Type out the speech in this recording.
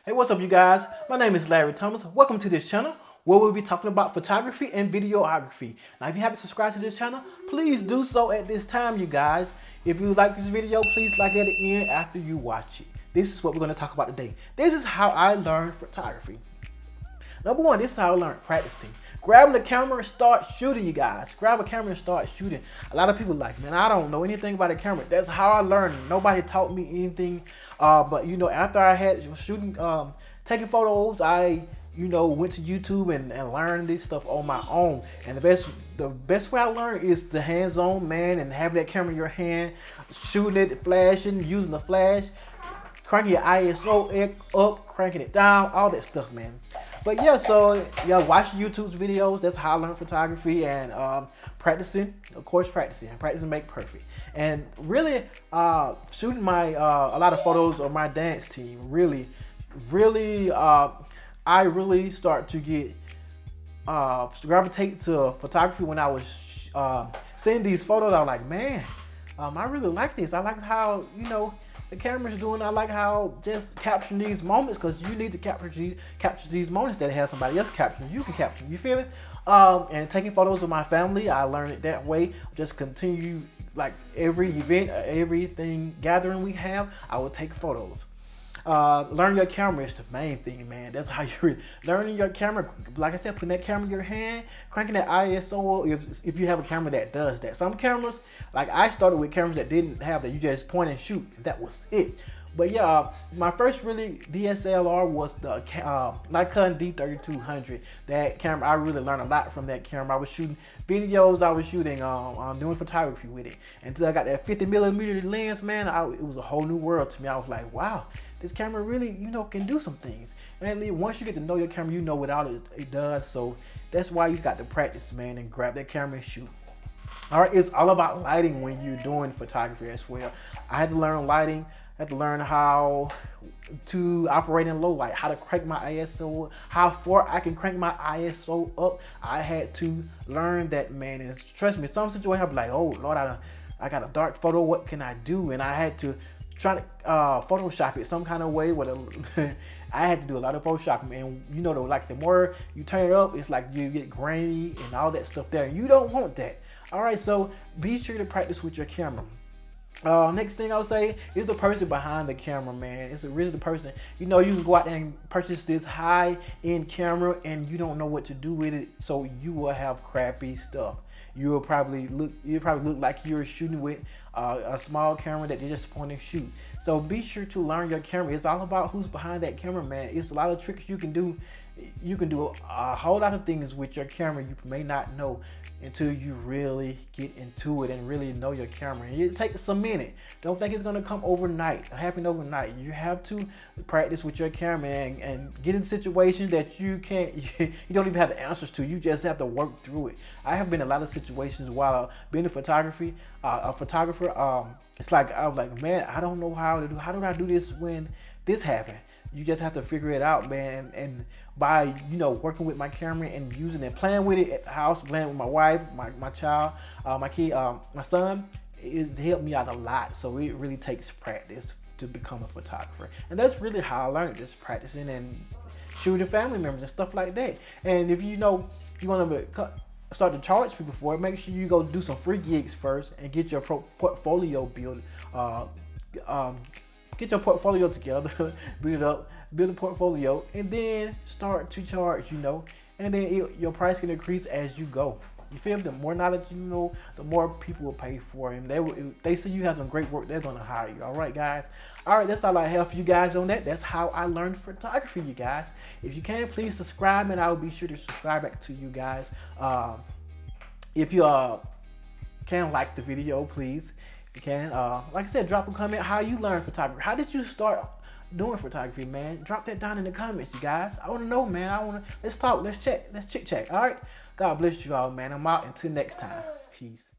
Hey, what's up, you guys? My name is Larry Thomas. Welcome to this channel where we'll be talking about photography and videography. Now, if you haven't subscribed to this channel, please do so at this time, you guys. If you like this video, please like it at the end after you watch it. This is what we're going to talk about today. This is how I learned photography. Number one, this is how I learned practicing. Grabbing the camera and start shooting, you guys. Grab a camera and start shooting. A lot of people like, man, I don't know anything about a camera. That's how I learned. Nobody taught me anything. But you know, after I had shooting, taking photos, I went to YouTube and learned this stuff on my own. And the best way I learned is the hands-on, man, and having that camera in your hand, shooting it, flashing, using the flash, cranking your ISO up, cranking it down, all that stuff, man. But yeah, so yeah, watching YouTube's videos, that's how I learned photography, and practicing, of course, practicing make perfect. And really shooting my a lot of photos of my dance team, really I really start to get gravitate to photography when I was seeing these photos. I was like, man, I really like this. I like how the camera's doing. I like how just capturing these moments, because you need to capture these moments that have somebody else capturing. You can capture. You feel me? And taking photos of my family, I learned it that way. Just continue, like every event, everything gathering we have, I will take photos. Learn your camera is the main thing, man. That's how you learning your camera. Like I said, putting that camera in your hand, cranking that ISO. If you have a camera that does that. Some cameras, like I started with cameras that didn't have that. You just point and shoot, and that was it. But yeah, my first really DSLR was the Nikon D3200. That camera, I really learned a lot from that camera. I was shooting videos, I was shooting, doing photography with it. Until I got that 50mm lens, man, it was a whole new world to me. I was like, wow, this camera really, can do some things. And once you get to know your camera, you know what all it does. So that's why you got to practice, man, and grab that camera and shoot. All right, it's all about lighting when you're doing photography as well. I had to learn lighting. I had to learn how to operate in low light, how to crank my ISO, how far I can crank my ISO up. I had to learn that, man. And trust me, some situations I'll be like, oh Lord, I got a dark photo. What can I do? And I had to try to Photoshop it some kind of way. I had to do a lot of Photoshopping, and the more you turn it up, it's like you get grainy and all that stuff there. You don't want that. All right, so be sure to practice with your camera. Next thing I'll say is the person behind the camera, man. It's really the person. You can go out there and purchase this high-end camera and you don't know what to do with it, so you will have crappy stuff. You'll probably look like you're shooting with a small camera that you just point and shoot. So be sure to learn your camera. It's all about who's behind that camera, man. It's a lot of tricks you can do. You can do a whole lot of things with your camera you may not know until you really get into it and really know your camera. And it takes a minute. Don't think it's gonna come overnight, happen overnight. You have to practice with your camera and get in situations that you don't even have the answers to. You just have to work through it. I have been in a lot of situations while being a photographer. It's like I was like, man, I don't know how do I do this when this happened. You just have to figure it out, man. And by working with my camera and using it, playing with it at the house, playing with my wife, my child, my kid, my son, it helped me out a lot. So it really takes practice to become a photographer, and that's really how I learned, just practicing and shooting family members and stuff like that. And if you want to start to charge people for it, make sure you go do some free gigs first and get your portfolio built. Get your portfolio together, build it up, build a portfolio, and then start to charge, and then your price can increase as you go. You feel me? The more knowledge you know, the more people will pay for it. And they see you have some great work, they're going to hire you. All right, guys? All right, that's all I have for you guys on that. That's how I learned photography, you guys. If you can, please subscribe, and I will be sure to subscribe back to you guys. If you can like the video, please. You can, like I said, drop a comment how you learned photography. How did you start doing photography, man? Drop that down in the comments, you guys. I want to know, man. Let's talk. Let's chit chat. All right. God bless you all, man. I'm out. Until next time. Peace.